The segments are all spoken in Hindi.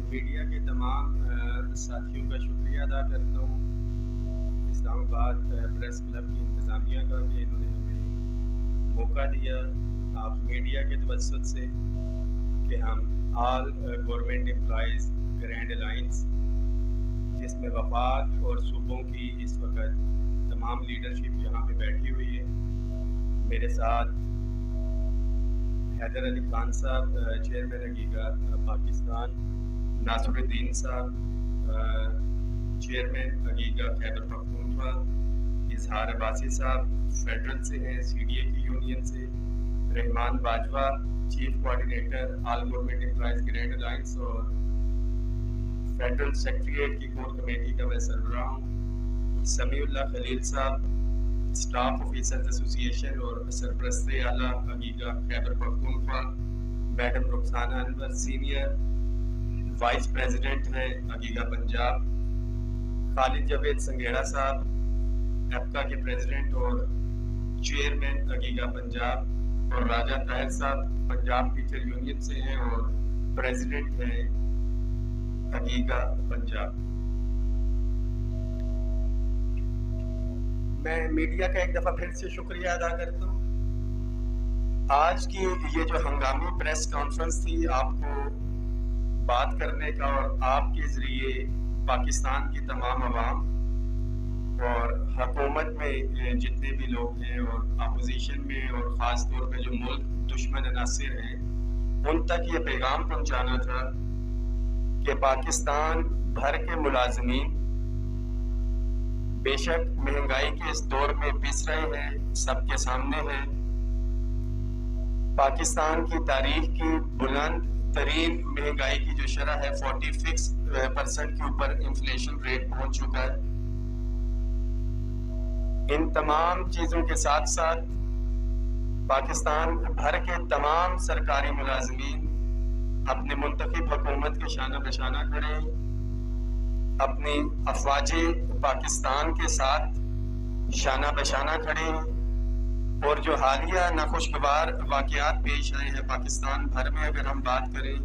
मीडिया के तमाम साथियों का शुक्रिया अदा करता हूँ। इस्लामाबाद प्रेस क्लब की इंतज़ामिया का भी इन्होंने हमें मौका दिया आप मीडिया के तवज्जुद से कि हम all government employees grand alliance, जिसमें वफाक और सूबों की इस वक्त तमाम लीडरशिप यहाँ पे बैठी हुई है। मेरे साथ हैदर अली खान साहब चेयरमैन हकीका पाकिस्तान, नासरुद्दीन साहब चेयरमैन हकीका खैबर पख्तूनख्वा, इजहार अब्बासी साहब फेडरल से हैं CDA की यूनियन से, Rahman Bajwa chief coordinator all government employees grand alliance और फेडरल सेक्रेटरीट की कोर कमेटी का मैं सरबराह हूँ, समीउल्लाह खलील साहब स्टाफ ऑफिसर्स एसोसिएशन और सरपरस्त आला हकीका Khyber Pakhtunkhwa, madam Rukhsana Anwar senior vice president हैं हकीका पंजाब, खालिद जावेद संघेड़ा साहब एप्का के प्रेसिडेंट और चेयरमैन हकीका पंजाब, और राजा ताहिर साहब पंजाब टीचर यूनियन से हैं और प्रेसिडेंट हैं हकीका पंजाब। मैं मीडिया का एक दफ़ा फिर से शुक्रिया अदा करता हूँ। आज की ये जो हंगामी प्रेस कॉन्फ्रेंस थी, आपको बात करने का और आपके ज़रिए पाकिस्तान की तमाम अवाम और हुकूमत में जितने भी लोग हैं और अपोजिशन में और ख़ास तौर पे जो मुल्क दुश्मन अनासिर हैं, उन तक ये पैगाम पहुँचाना था कि पाकिस्तान भर के मुलाजमीन बेशक महंगाई के इस दौर में पिस रहे हैं, सबके सामने हैं। पाकिस्तान की तारीख की बुलंद तरीन महंगाई की जो शरह है 46% के ऊपर इन्फ्लेशन रेट पहुंच चुका है। इन तमाम चीजों के साथ साथ पाकिस्तान भर के तमाम सरकारी मुलाजमीन अपने मुंतखब हुकूमत के शाना बशाना खड़े हैं, अपनी अफवाजे पाकिस्तान के साथ शाना बशाना खड़े हैं। और जो हालिया नाखुशगवार वाक़यात पेश आए हैं पाकिस्तान भर में, अगर हम बात करें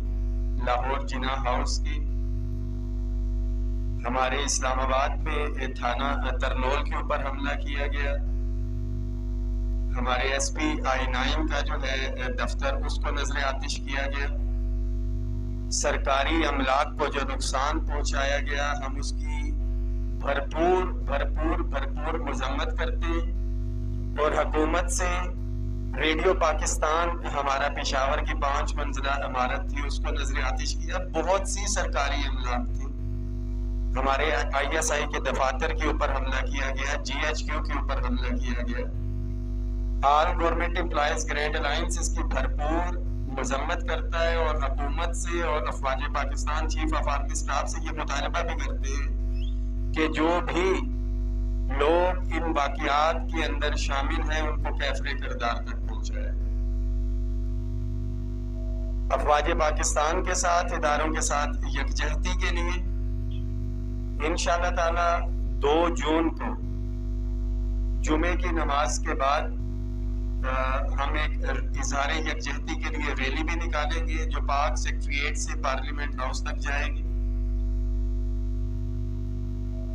लाहौर जिना हाउस की, हमारे इस्लामाबाद में थाना तरनोल के ऊपर हमला किया गया, हमारे SP I9 का जो है दफ्तर उसको नजर आतिश किया गया, सरकारी अमलाक को जो नुकसान पहुंचाया गया हम उसकी भरपूर भरपूर भरपूर मजम्मत करते हैं। और हुकूमत से रेडियो पाकिस्तान, हमारा पेशावर की 5 मंजिला इमारत थी, उसको नजर आतिश किया। बहुत सी सरकारी अमलाक थी, हमारे ISI के दफातर के ऊपर हमला किया गया, GHQ के ऊपर हमला किया गया। All government employees grand alliance इसकी भरपूर मजम्मत करता है और हुकूमत से और अफवाज Pakistan chief of army staff से ये मुतालबा भी करते हैं कि जो भी लोग इन वाक़यात के अंदर शामिल हैं उनको कैफरे किरदार तक पहुंचाया। अफवाज पाकिस्तान के साथ, इदारों के साथ यकजहती के लिए इंशाअल्लाह ताला 2 जून को जुमे की नमाज के बाद हम एक इजहार यकजहती के लिए रैली भी निकालेंगे जो पाक सेक्रेटरीट से पार्लियामेंट हाउस तक जाएगी।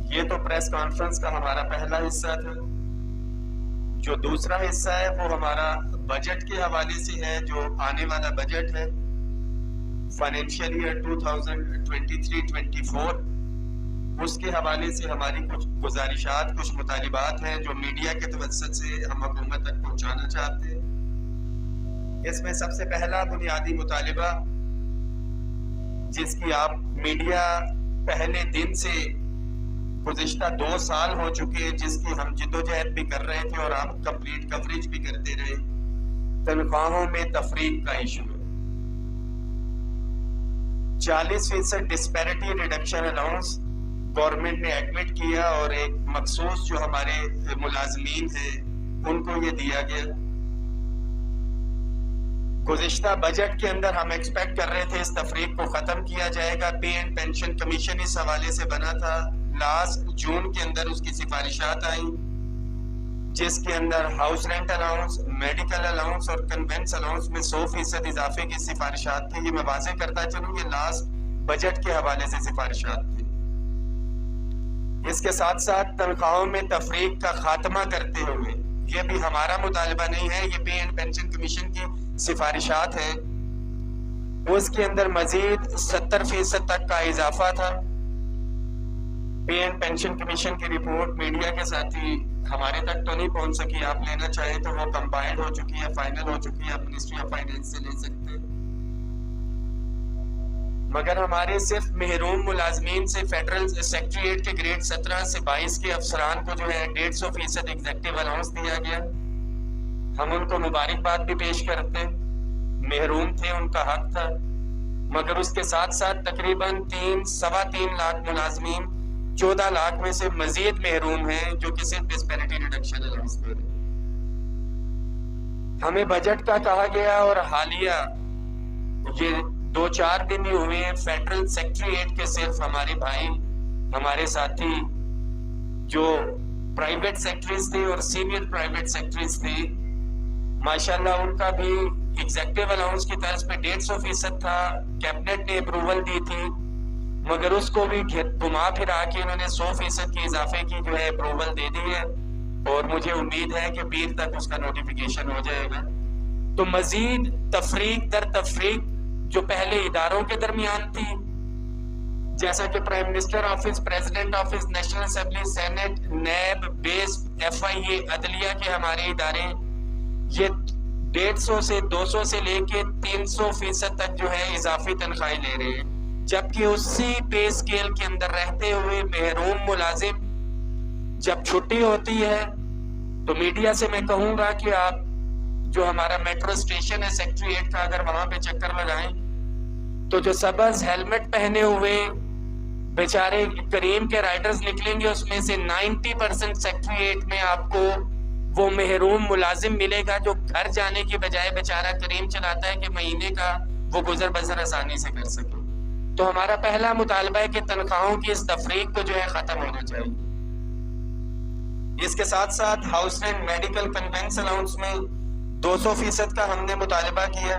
ये तो प्रेस कॉन्फ्रेंस का हमारा पहला हिस्सा था। जो दूसरा हिस्सा है वो हमारा बजट के हवाले से है। जो आने वाला बजट है फाइनेंशियल ईयर 2023-24, उसके हवाले से हमारी कुछ गुजारिशात, कुछ मुतालिबात हैं जो मीडिया के तवज्जुद से हम हुकूमत तक पहुंचाना चाहते हैं। इसमें सबसे पहला बुनियादी मुतालिबा, जिसकी आप मीडिया पहले दिन से गुज़िश्ता 2 साल हो चुके हैं, जिसकी हम जिद्दोजहद भी कर रहे थे और आप कंप्लीट कवरेज भी करते रहे, तनख्वाहों में तफरीक का इशू है। 40% डिस्पैरिटी रिडक्शन अलाउंस गवर्नमेंट ने एडमिट किया और एक मखसूस जो हमारे मुलाजमीन हैं उनको ये दिया गया। गुज़िश्ता बजट के अंदर हम एक्सपेक्ट कर रहे थे इस तफरीक को खत्म किया जाएगा। पे एंड पेंशन कमीशन इस हवाले से बना था, लास्ट जून के अंदर उसकी सिफारिशात आई, जिसके अंदर house rent allowance, medical allowance और कन्वेंस अलाउंस में 100% इजाफे की सिफारिशात थी। ये मैं वाज़ेह करता चलूँ, ये लास्ट बजट के हवाले से सिफारिशात थी। इसके साथ साथ तनख्वाहों में तफरीक का खात्मा करते हुए, ये भी हमारा मुतालबा नहीं है, ये पे एंड पेंशन कमीशन की सिफारिशात हैं, उसके अंदर मजीद 70% तक का इजाफा था। पे एंड पेंशन कमीशन की रिपोर्ट मीडिया के साथी हमारे तक तो नहीं पहुंच सकी, आप लेना चाहें तो वो कंपाइल्ड हो चुकी है, फाइनल हो चुकी है, आप मिनिस्ट्री ऑफ फाइनेंस से ले सकते हैं। मगर हमारे सिर्फ महरूम मुलाजमीन से फेडरल सेक्रेटरीट के ग्रेड 17 से 22 के अफसरान को जो है 150% एग्जेक्टिव अलाउंस दिया गया। हम उनको मुबारकबाद भी पेश करते हैं, महरूम थे, उनका हक था। मगर उसके साथ साथ तकरीबन 3-3.25 लाख मुलाजमीन 14 लाख में से मजीद महरूम हैं जो कि सिर्फ डिस्पैरिटी रिडक्शन अलाउंस दे रहे हैं। हमें बजट का कहा गया और हालिया ये 2-4 दिन ही हुए हैं, फेडरल सेक्रेटरीट के सिर्फ हमारे भाई, हमारे साथी जो प्राइवेट सेक्रेटरीज थे और सीनियर प्राइवेट सेक्रेटरीज थे, माशाल्लाह उनका भी एग्जेक्टिव अलाउंस की तर्ज पे 150% था। कैबिनेट ने अप्रूवल दी थी, मगर उसको भी घुमा फिरा के उन्होंने 100% की इजाफे की जो है अप्रूवल दे दी है, और मुझे उम्मीद है कि पीर तक उसका नोटिफिकेशन हो जाएगा। तो मजीद तफरीक दर तफरीक जो पहले इदारों के दरमियान थी, जैसा कि prime minister office, president office, national assembly, senate, NAB, बेस, FIA, अदलिया के हमारे इदारे, ये 150 से 200 से लेके 300% तक जो है इजाफी तनख्वाहें ले रहे हैं, जबकि उसी पे स्केल के अंदर रहते हुए महरूम मुलाजिम जब छुट्टी होती है तो मीडिया से मैं कहूंगा कि आप जो हमारा मेट्रो स्टेशन है सेक्रेटरीट का, अगर वहां पे चक्कर लगाएं तो जो सबज हेलमेट पहने हुए बेचारे करीम के राइडर्स निकलेंगे, उसमें से 90% सेक्रेटरीट में आपको वो महरूम मुलाजिम मिलेगा जो घर जाने की बजाय बेचारा करीम चलाता है कि महीने का वो गुजर बसर आसानी से कर सके। तो हमारा पहला मुतालबा है कि तनख्वाहों की इस तफरीक को जो है खत्म होना चाहिए। इसके साथ साथ house rent, medical, convince allowance में 200% का हमने मुतालबा किया।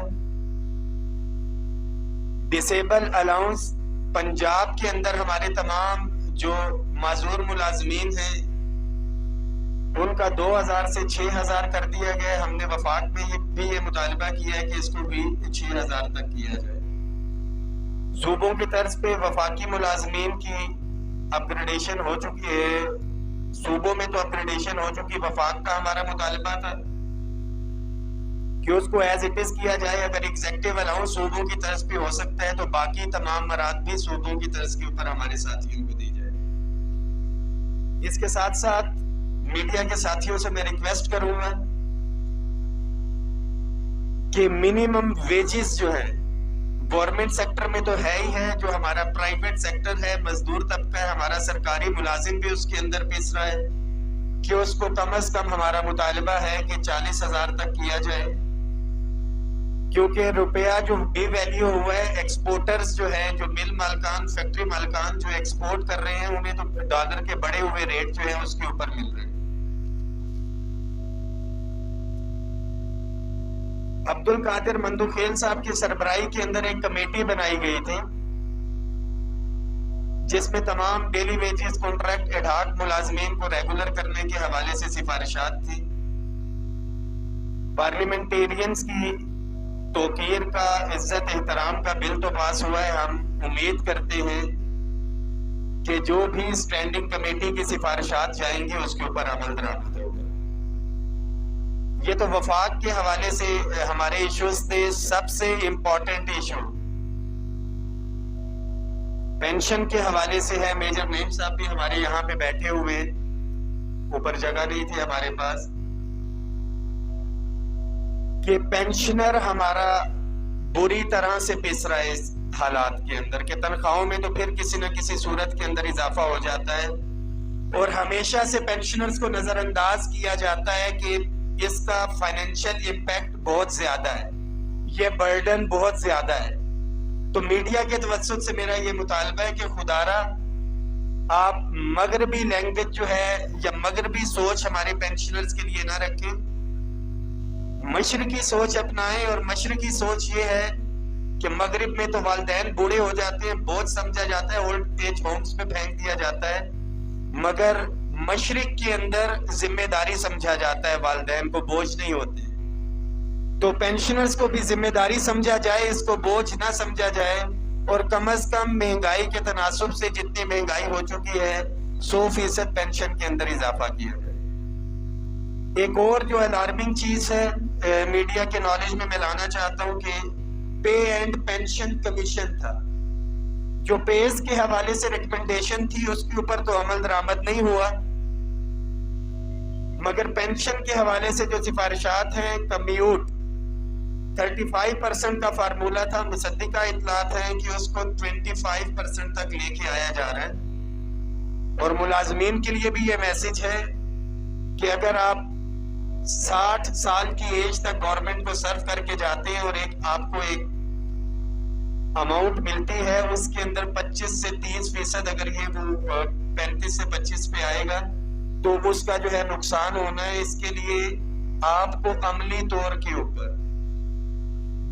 डिसेबल अलाउंस पंजाब के अंदर हमारे तमाम जो माजूर मुलाजमीन हैं उनका 2000 से 6000 कर दिया गया। हमने वफाक में भी ये मुतालबा किया है कि इसको भी 6000 तक किया जाए। सूबों की तर्ज पे वफाकी मुलाजमीन की अपग्रेडेशन हो चुकी है, सूबों में तो अपग्रेडेशन हो चुकी। वफाक का हमारा मुतालबा था कि उसको एज इट इज किया जाए। अगर एग्जेक्टिव अलाउंस सूबों की तरफ पे हो सकता है तो बाकी तमाम मराद भी सूबों की तरफ के ऊपर हमारे साथियों को दी जाए। इसके साथ साथ मीडिया के साथियों से मैं रिक्वेस्ट करूंगा कि मिनिमम वेजेस जो है गवर्नमेंट सेक्टर में तो है ही है, जो हमारा प्राइवेट सेक्टर है, मजदूर तबका है, हमारा सरकारी मुलाजिम भी उसके अंदर पिस रहा है, कि उसको कम से कम हमारा मुतालबा है कि 40,000 तक किया जाए। क्योंकि रुपया जो डिवैल्यू हुआ है, एक्सपोर्टर्स जो है, जो मिल मालकान, फैक्ट्री मालकान जो एक्सपोर्ट कर रहे हैं, उन्हें तो डॉलर के बढ़े हुए रेट जो है उसके ऊपर मिल रहे हैं। अब्दुल कादिर मंदुखेल साहब की सरबराही के अंदर एक कमेटी बनाई गई थी जिसमें तमाम डेली वेजेस, कॉन्ट्रैक्ट, एडहॉक मुलाजमीन को रेगुलर करने के हवाले से सिफारिशात थी। पार्लियामेंटेरियंस की तौकीर का, इज्जत एहतराम का बिल तो पास हुआ है। हम उम्मीद करते हैं कि जो भी स्टैंडिंग कमेटी की सिफारिशात जाएंगे उसके ऊपर अमल दरामद होगा। ये तो वफाक के हवाले से हमारे इश्यूज थे। सबसे इम्पोर्टेंट इशू पेंशन के हवाले से है। मेजर नईम साहब भी हमारे यहाँ पे बैठे हुए, ऊपर जगह नहीं थी हमारे पास, कि पेंशनर हमारा बुरी तरह से पिस रहा है इस हालात के अंदर, के तनख्वाहों में तो फिर किसी न किसी सूरत के अंदर इजाफा हो जाता है, और हमेशा से पेंशनर्स को नजरअंदाज किया जाता है कि इसका फाइनेंशियल इम्पैक्ट बहुत ज्यादा है, ये बर्डन बहुत ज्यादा है। तो मीडिया के तवज्जुह से मेरा ये मुतालबा है कि खुदारा आप मगरबी लैंग्वेज जो है या मगरबी सोच हमारे पेंशनर्स के लिए ना रखें, मशरकी सोच अपनाएं। और मशरकी सोच ये है कि मगरिब में तो वालिदैन बूढ़े हो जाते हैं, बोझ समझा जाता है, ओल्ड एज होम्स में फेंक दिया जाता है, मगर मशरिक के अंदर जिम्मेदारी समझा जाता है, वालिदैन को बोझ नहीं होते। तो पेंशनर्स को भी जिम्मेदारी समझा जाए, इसको बोझ ना समझा जाए, और कम से कम महंगाई के तनासुब से जितनी महंगाई हो चुकी है 100% पेंशन के अंदर इजाफा किया जाए। एक और जो अलार्मिंग चीज है मीडिया के नॉलेज में मैं लाना चाहता हूं कि पे एंड पेंशन कमीशन था, जो पेज के हवाले से रिकमेंडेशन थी उसके ऊपर तो अमल दरामद नहीं हुआ, मगर पेंशन के हवाले से जो सिफारिशात हैं, कम्यूट 35% का फार्मूला था, मुसद्दिका इतलात है कि उसको 25% तक लेके आया जा रहा है। और मुलाजमीन के लिए भी ये मैसेज है कि अगर आप 60 साल की एज तक गवर्नमेंट को सर्व करके जाते हैं और आपको एक अमाउंट मिलती है, उसके अंदर 25 से 30% अगर ये वो 35 से 25 पे आएगा तो उसका जो है नुकसान होना है। इसके लिए आपको अमली तौर के ऊपर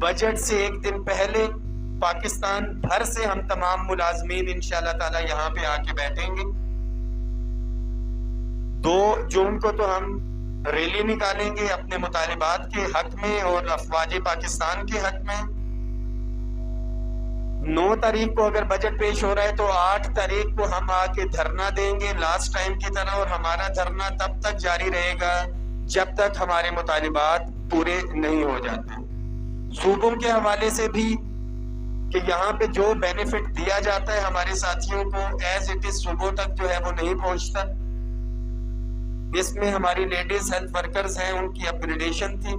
बजट से एक दिन पहले पाकिस्तान भर से हम तमाम मुलाजमीन इंशाल्लाह ताला यहाँ पे आके बैठेंगे। 2 जून को तो हम रैली निकालेंगे अपने मुतालिबात के हक में और अफवाज पाकिस्तान के हक में। 9 तारीख को अगर बजट पेश हो रहा है तो 8 तारीख को हम आके धरना देंगे लास्ट टाइम की तरह, और हमारा धरना तब तक जारी रहेगा जब तक हमारे मुतालिबात पूरे नहीं हो जाते। सूबों के हवाले से भी कि यहाँ पे जो बेनिफिट दिया जाता है हमारे साथियों को एज इट इज सूबों तक जो है वो नहीं पहुंचता। इसमें हमारी लेडीज हेल्थ वर्कर्स हैं, उनकी अपग्रेडेशन थी।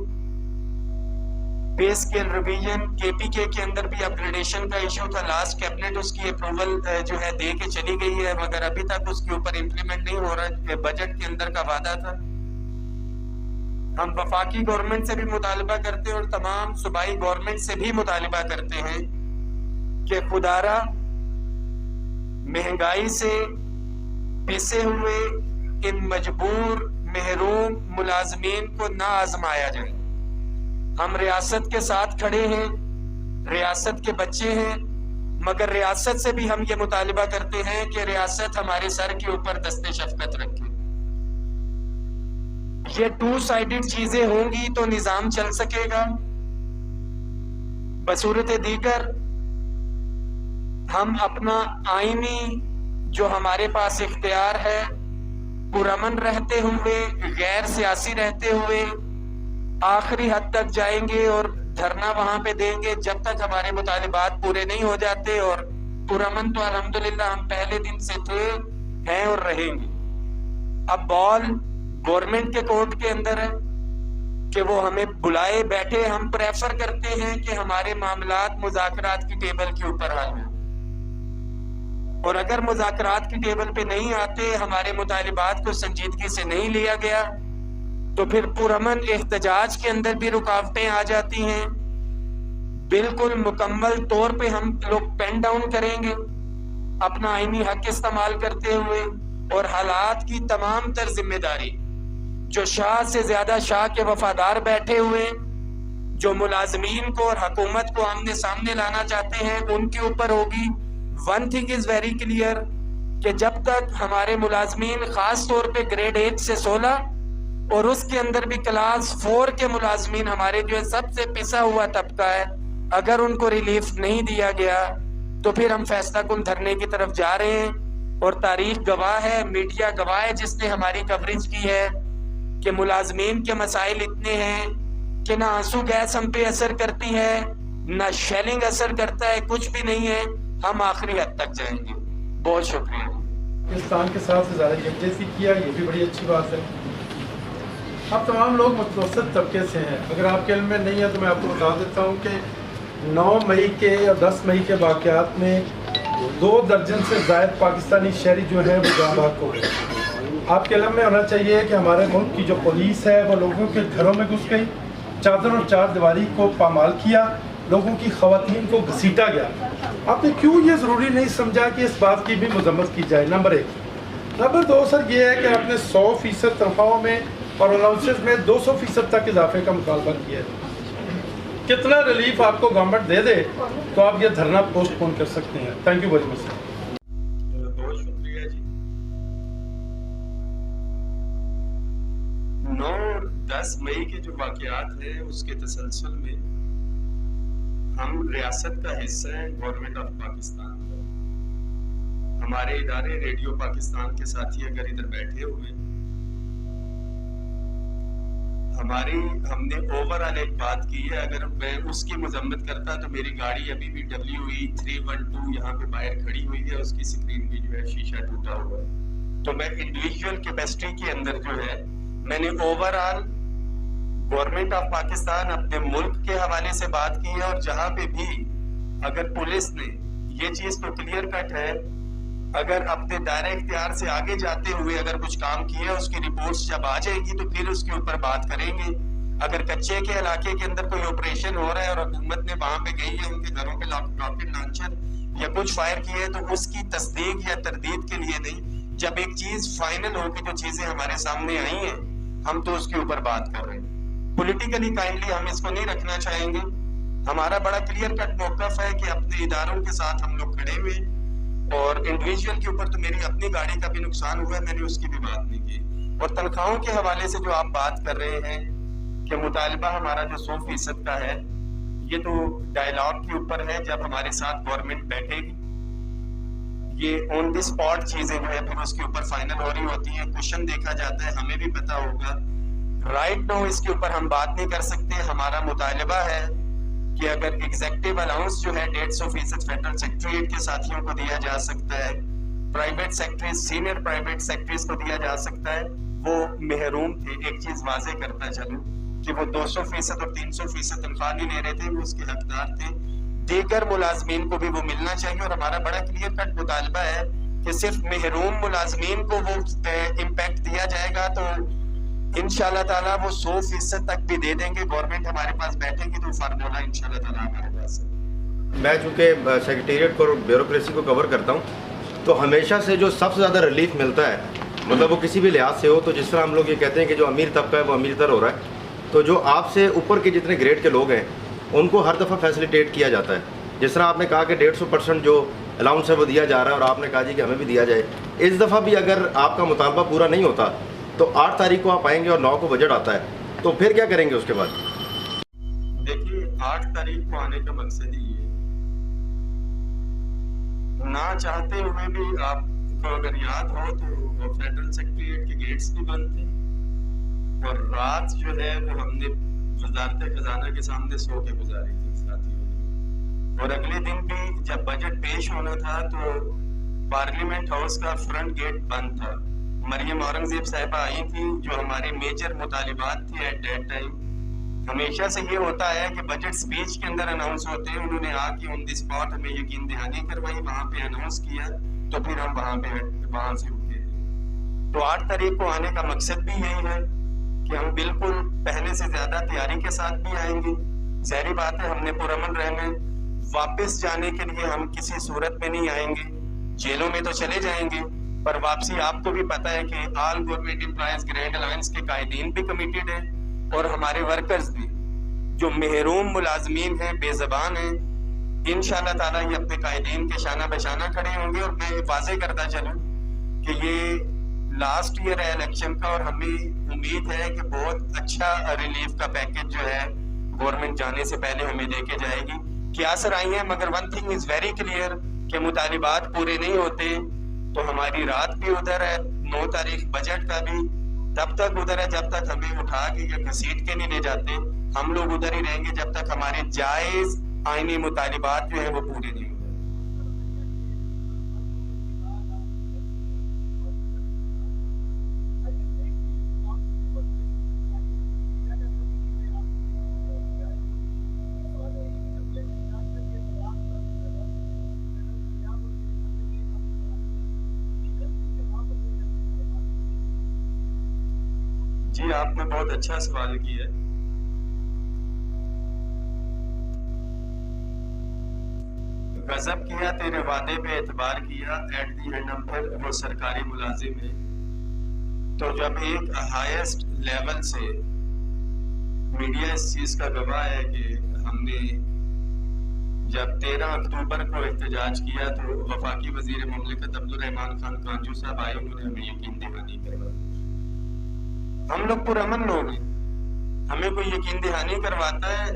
पे स्केल रिवीजन केपीके के अंदर भी अपग्रेडेशन का इशू था, लास्ट कैबिनेट उसकी अप्रूवल जो है दे के चली गई है, मगर अभी तक उसके ऊपर इम्प्लीमेंट नहीं हो रहा। बजट के अंदर का वादा था। हम वफाकी गवर्नमेंट से भी मुतालबा करते हैं और तमाम सूबाई गवर्नमेंट से भी मुतालबा करते हैं कि खुदारा महंगाई से पिसे हुए इन मजबूर महरूम मुलाजमीन को ना आजमाया जाए। हम रियासत के साथ खड़े हैं, रियासत के बच्चे हैं, मगर रियासत से भी हम ये मुतालबा करते हैं कि रियासत हमारे सर के ऊपर दस्ते शफकत रखे। ये 2 साइडेड चीजें होंगी तो निजाम चल सकेगा। बसूरत दीगर हम अपना आईनी जो हमारे पास इख्तियार है पुरअमन रहते हुए, गैर सियासी रहते हुए आखिरी हद तक जाएंगे और धरना वहां पे देंगे जब तक हमारे मुतालिबात पूरे नहीं हो जाते। और पुरअमन तो अल्हम्दुलिल्लाह हम पहले दिन से थे, हैं और रहेंगे। अब बॉल गवर्नमेंट के कोर्ट के अंदर है कि वो हमें बुलाए बैठे। हम प्रेफर करते हैं कि हमारे मामलात मुज़ाकरात की टेबल के ऊपर हल हो, और अगर मुज़ाकरात की टेबल पे नहीं आते, हमारे मुतालिबात को संजीदगी से नहीं लिया गया, तो फिर पुरअमन एहतजाज के अंदर भी रुकावटें आ जाती हैं। बिल्कुल मुकम्मल तौर पे हम लोग पेन डाउन करेंगे अपना आईनी हक इस्तेमाल करते हुए, और हालात की तमाम तर जिम्मेदारी जो शाह से ज्यादा शाह के वफादार बैठे हुए, जो मुलाजमीन को और हुकूमत को आमने सामने लाना चाहते हैं, उनके ऊपर होगी। One thing is very clear कि जब तक हमारे मुलाजमीन खास तौर पे ग्रेड 1 से 16 और उसके अंदर भी क्लास 4 के मुलाजमीन हमारे जो है सबसे पिसा हुआ तबका है, अगर उनको रिलीफ नहीं दिया गया तो फिर हम फैसला कुन धरने की तरफ जा रहे हैं। और तारीख गवाह है, मीडिया गवाह है जिसने हमारी कवरेज की है कि मुलाजमीन के मसाइल इतने हैं कि ना आंसू गैस हम पे असर करती है, ना शेलिंग असर करता है, कुछ भी नहीं है। हम आखिरी हद तक जाएंगे। बहुत शुक्रिया। पाकिस्तान के साथ ज़्यादा यकजहती किया, ये भी बड़ी अच्छी बात है। अब तमाम लोग मुतवस्सित तबके से हैं। अगर आपके इल्म में नहीं है तो मैं आपको बता देता हूँ कि 9 मई के और 10 मई के वाक़यात में 2 दर्जन से ज़ायद पाकिस्तानी शहरी जो हैं वो जाँ बाग हो गए। आपके इल्म में होना चाहिए कि हमारे मुल्क की जो पुलिस है वो लोगों के घरों में घुस गई, चादर और चार दीवारी को पामाल किया, लोगों की ख़वातीन को घसीटा गया। आपने क्यों ये ज़रूरी नहीं समझा कि इस बात की भी मजम्मत की जाए? नंबर 1। नंबर 2 सर ये है कि आपने 100% तनख्वाहों में और अलाउंसेस में 200% तक इजाफे का मुतालबा किया है। कितना रिलीफ आपको गवर्नमेंट दे दे तो आप ये धरना पोस्टपोन कर सकते हैं। Thank you very much sir. बहुत शुक्रिया जी। 9-10 मई के जो वाकयात हैं उसके तसलसल में हम रियासत का हिस्सा हैं गवर्नमेंट ऑफ पाकिस्तान का। हमारे इदारे रेडियो पाकिस्तान के साथी अगर इधर बैठे हुए, हमने ओवरऑल एक बात की है, अगर मैं उसकी मजम्मत करता तो मेरी गाड़ी अभी भी WE 312 यहाँ पे बाहर खड़ी हुई है, उसकी स्क्रीन भी जो है शीशा टूटा हुआ है। तो मैं इंडिविजुअल कैपेसिटी के अंदर जो है मैंने ओवरऑल गवर्नमेंट ऑफ पाकिस्तान अपने मुल्क के हवाले से बात की है, और जहां पे भी अगर पुलिस ने ये चीज तो क्लियर कट है, अगर अपने दायरे इख्तियार से आगे जाते हुए अगर कुछ काम किया उसकी रिपोर्ट्स जब आ जाएगी तो फिर उसके ऊपर बात करेंगे। अगर कच्चे के इलाके के अंदर कोई ऑपरेशन हो रहा है और हुकूमत ने वहां पे गई है, उनके घरों पे रॉकेट लॉन्चर या कुछ फायर किए है, तो उसकी तस्दीक या तरदीद के लिए नहीं, जब एक चीज फाइनल होकर जो चीजें हमारे सामने आई है हम तो उसके ऊपर बात कर रहे हैं। पॉलिटिकली काइंडली हम इसको नहीं रखना चाहेंगे। हमारा बड़ा क्लियर कट मौकफ है कि अपने इदारों के साथ हम लोग खड़े हुए, और इंडिविजुअल के ऊपर तो मेरी अपनी गाड़ी का भी नुकसान हुआ है, मैंने उसकी भी बात नहीं की। और तनख्वाहों के हवाले से जो आप बात कर रहे हैं कि मुतालबा हमारा जो 100% का है, ये तो डायलॉग के ऊपर है, जब हमारे साथ गवर्नमेंट बैठेगी ये ऑन द स्पॉट चीजें जो है फिर उसके ऊपर फाइनल हो रही होती हैं, क्वेश्चन देखा जाता है, हमें भी पता होगा। राइट नाउ इसके ऊपर हम बात नहीं कर सकते। हमारा मुतालबा है कि अगर एग्जेक्टिव अलाउंस जो है 150% फेडरल सेक्रेटरीट के साथियों को दिया जा सकता है, private secretary senior private secretaries को दिया जा सकता है, वो महरूम थे। एक चीज वाजे करता चलूं कि वो 200% और 300% तनख्वाह नहीं ले रहे थे, वो उसके हकदार थे। दीगर मुलाजमीन को भी वो मिलना चाहिए, और हमारा बड़ा क्लियर कट मुतालबा है कि सिर्फ महरूम मुलाजमीन को वो इम्पैक्ट दिया जाएगा तो इंशाल्लाह ताला वो 100% तक भी दे देंगे। गवर्नमेंट हमारे पास बैठेगी तो फार्मूला इंशाल्लाह ताला हमारे पास है। मैं चूँकि सेक्रेटेरिएट को ब्यूरोक्रेसी को कवर करता हूँ, तो हमेशा से जो सबसे ज़्यादा रिलीफ मिलता है, मतलब वो किसी भी लिहाज से हो, तो जिस तरह हम लोग ये कहते हैं कि जो अमीर तबका है वो अमीर तर हो रहा है, तो जो आपसे ऊपर के जितने ग्रेड के लोग हैं उनको हर दफ़ा फैसिलिटेट किया जाता है। जिस तरह आपने कहा कि 150% जो अलाउंस है वो दिया जा रहा है, और आपने कहा जी कि हमें भी दिया जाए। इस दफ़ा भी अगर आपका मुतालबा पूरा नहीं होता तो 8 तारीख को आप आएंगे और 9 को बजट आता है, तो फिर क्या करेंगे उसके बाद? देखिए 8 तारीख को आने का मकसद ही ये, ना चाहते हुए भी आपको अगर याद हो तो फेडरल सेक्रेटरीट के गेट्स भी बंद थे, और रात जो है वो हमने वजारत खजाना के सामने सो के गुजारी थी साथियों ने। और अगले दिन भी जब बजट पेश होना था तो पार्लियामेंट हाउस का फ्रंट गेट बंद था। मरियम औरंगजेब साहिबा आई थी, जो हमारे मेजर मुतालिबात थे एट दैट टाइम। हमेशा से ये होता है कि बजट स्पीच के अंदर अनाउंस होते हैं, उन्होंने आके ऑन द स्पॉट हमें यकीन दहानी करवाई, वहां पे अनाउंस किया, तो फिर हम वहां से उठे थे। तो 8 तारीख को आने का मकसद भी यही है कि हम बिल्कुल पहले से ज्यादा तैयारी के साथ भी आएंगे। ज़ाहिर बात है हमने पुरअमन रहना, वापस जाने के लिए हम किसी सूरत में नहीं आएंगे, जेलों में तो चले जाएंगे, पर वापसी आपको भी पता है कि all government employees grand alliance के कायदीन भी कमिटेड है, और हमारे वर्कर्स भी जो महरूम मुलाजमीन हैं, बेजबान हैं, इंशाल्लाह ताला ये अपने कायदीन के शाना बशाना खड़े होंगे। और मैं वाजे करता चलूं कि ये लास्ट ईयर है इलेक्शन का, और हमें उम्मीद है कि बहुत अच्छा रिलीफ का पैकेज जो है गवर्नमेंट जाने से पहले हमें देके जाएगी। क्या सर आई है, मगर one thing is very clear कि मुतालिबात पूरे नहीं होते तो हमारी रात भी उधर है, 9 तारीख बजट का भी तब तक उधर है जब तक हमें उठा के या घसीट के नहीं ले जाते। हम लोग उधर ही रहेंगे जब तक हमारे जायज आईनी मुतालिबात जो है वो पूरे नहीं। जी आपने बहुत अच्छा सवाल किया है। गजब किया तेरे वादे पे एतबार किया, एट दी एंड हम फिर वो सरकारी मुलाजिम है। तो जब एक हाईएस्ट लेवल से मीडिया इस चीज का गवाह है कि हमने जब 13 अक्टूबर को एहतजाज किया तो वफाकी वजीर मुमलिकत अब्दुर्रहमान खान कांजू साहब आए, उन्होंने हमें यकीन दहानी करवाई। हम लोग पुरअमन लोग हैं, हमें कोई यकीन दहानी करवाता है,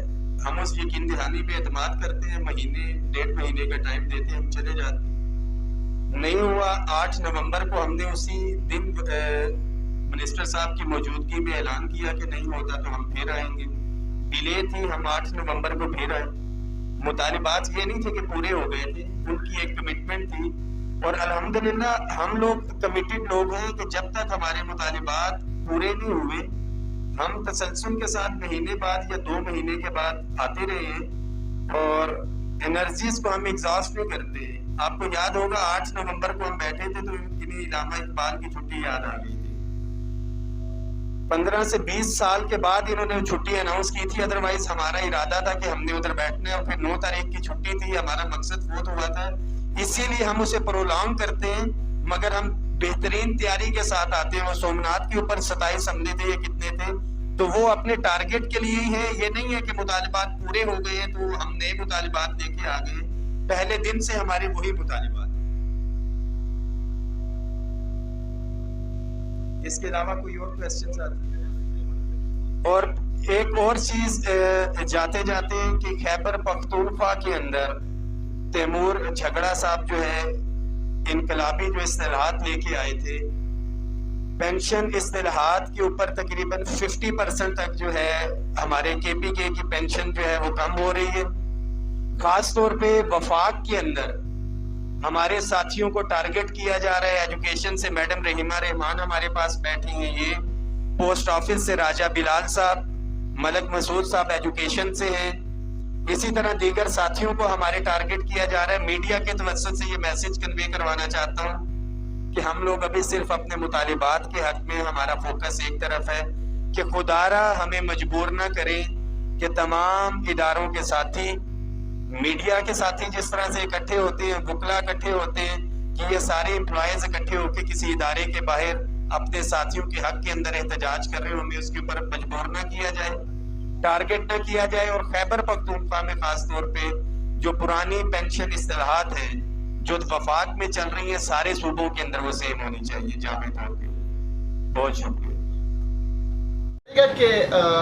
हम उस यकीन दहानी पे एतमाद करते हैं, महीने 1.5 महीने का टाइम देते हैं, हम चले जाते हैं। नहीं हुआ, 8 नवंबर को हमने उसी दिन मिनिस्टर साहब की मौजूदगी में ऐलान किया कि नहीं होता तो हम फिर आएंगे। डिले थी, हम 8 नवंबर को फिर आए। मुतालिबात ये नहीं थे कि पूरे हो गए थे, उनकी एक कमिटमेंट थी और अल्हम्दुलिल्लाह हम लोग कमिटेड लोग हैं कि जब तक हमारे मुतालिबात पूरे नहीं हुए हम तसलसल के साथ महीने बाद या 2 महीने के बाद आते रहे हैं और एनर्जीज को हम एग्जॉस्ट नहीं करते। आपको याद होगा 8 नवंबर को हम बैठे थे तो इन्हें इलामा इकबाल की छुट्टी याद आ गई थी। 15 से 20 साल के बाद इन्होंने छुट्टी अनाउंस की थी, अदरवाइज हमारा इरादा था कि हमने उधर बैठना है और फिर 9 तारीख की छुट्टी थी, हमारा मकसद वो हुआ था, इसीलिए हम उसे प्रोलॉन्ग करते हैं। मगर हम बेहतरीन तैयारी के साथ आते हैं। वो सोमनाथ के ऊपर 27 हमले थे या कितने थे, तो वो अपने टारगेट के लिए ही है, ये नहीं है कि मुतालिबात पूरे हो गए हैं तो हम नए मुतालिबात लेके आ गए। पहले दिन से हमारे वही मुतालिबात। इसके अलावा कोई और क्वेश्चन आते हैं? और एक और चीज जाते जाते कि खैबर पख्तूनख्वा के अंदर तैमूर झगड़ा साहब जो है इनकलाबी जो इस्तिलाहात लेके आए थे, पेंशन इस्तिलाहात के ऊपर तकरीबन 50% तक जो है हमारे KPK की पेंशन जो है वो कम हो रही है। खास तौर पे वफाक के अंदर हमारे साथियों को टारगेट किया जा रहा है। एजुकेशन से मैडम रहीमा रहमान हमारे पास बैठी हैं, ये पोस्ट ऑफिस से राजा बिलाल साहब, मलक मसूद साहब एजुकेशन से हैं, इसी तरह दीगर साथियों को हमारे टारगेट किया जा रहा है। मीडिया के तवज्जुह से ये मैसेज कन्वे करवाना चाहता हूँ कि हम लोग अभी सिर्फ अपने मुतालिबात के हक में, हमारा फोकस एक तरफ है कि खुदारा हमें मजबूर ना करें कि तमाम इदारों के साथी, मीडिया के साथी जिस तरह से इकट्ठे होते हैं, वकला इकट्ठे होते हैं, कि ये सारे एम्प्लॉयज इकट्ठे होकर किसी इदारे के बाहर अपने साथियों के हक के अंदर एहतजाज कर रहे हो, हमें उसके ऊपर मजबूर ना किया जाए, टारगेट ना किया जाए। और खैबर पख्तूनख्वा में खास तौर पे जो पुरानी पेंशन इस्तिलाहात है जो वफाक में चल रही है, सारे सूबों के अंदर वो सेम होनी चाहिए जामे तौर पे। बहुत शुक्रिया। कि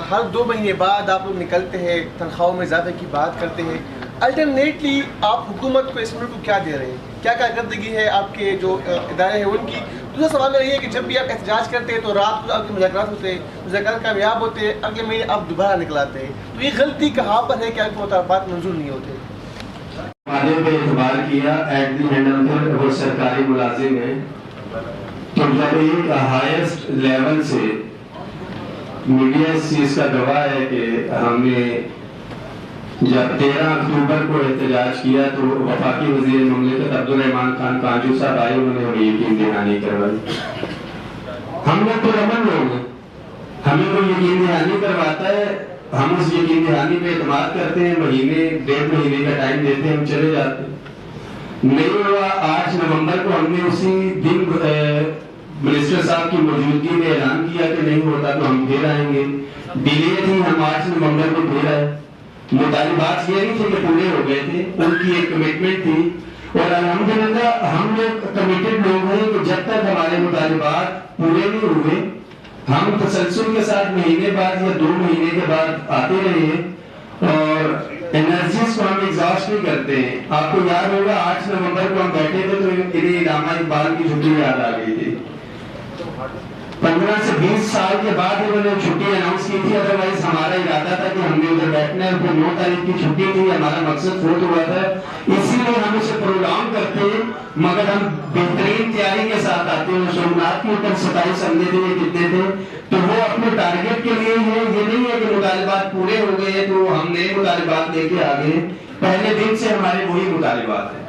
हर 2 महीने बाद आप लोग निकलते हैं, तनख्वाहों में इजाफे की बात करते हैं, अल्टरनेटली आप हुकूमत को इस मुल्क को क्या दे रहे हैं, क्या कारकर्दगी है आपके जो इदारे हैं उनकी? दूसरा सवाल मेरा ये है कि जब भी आप एहतजाज करते हैं तो रात को आपके मुज़ाकरात होते हैं, मुज़ाकरात कामयाब होते हैं, अगले महीने आप दोबारा निकलाते हैं, तो ये गलती कहाँ पर है कि आपको मुतालबात मंजूर नहीं होते? वादे पे एतबार किया, एट दी एंड अंदर वो सरकारी मुलाजिम है, तो जब एक हाईएस्ट लेवल से मीडिया इस चीज का गवाह है कि हमने जब 13 अक्टूबर को एहतजाज किया तो वफाकी वजीर मुमलिकत अब्दुर्रहमान खान कांजू साहब आए, उन्होंने हमें यकीन दहानी करवाई। हम लोग तो रमन लोग हैं, हमें कोई यकीन दहानी करवाता है, हम उस यकीन दहानी पे एतमाद करते हैं, महीने 1.5 महीने का टाइम देते हैं, हम चले जाते हैं। नहीं हुआ, 8 नवंबर को हमने उसी दिन मिनिस्टर साहब की मौजूदगी में ऐलान किया कि नहीं होता तो हम फिर आएंगे। डिले थी, हम 8 नवंबर को फिर आए। मुतालिबात ये नहीं थे कि पूरे हो गए थे, उनकी एक कमिटमेंट थी और अल्हम्दुलिल्लाह हम लोग कमिटेड लोग हैं कि जब तक हमारे मुतालिबात पूरे नहीं हुए हम तसलसल के साथ महीने बाद या 2 महीने के बाद आते रहे हैं और एनर्जीज को हम एग्जॉस्ट नहीं करते हैं। आपको याद होगा 8 नवंबर को हम बैठे थे तो इन्हें इलामा इकबाल की छुट्टी याद आ गई थी। 15 से 20 साल के बाद इन्होंने छुट्टी अनाउंस की थी, अदरवाइज हमारा इरादा था कि हमने उधर बैठना है, फिर 9 तारीख की छुट्टी थी, हमारा मकसद वो हुआ था, इसीलिए हम उसे प्रोलॉन्ग करते हैं। मगर हम बेहतरीन तैयारी के साथ आते हैं। सोमनाथ के ऊपर 27 हमले थे या कितने थे, तो वो अपने टारगेट के लिए है, ये नहीं है कि मुतालिबात पूरे हो गए तो हम नए मुतालिबात लेके आ गए। पहले दिन से हमारे वही मुतालिबात है।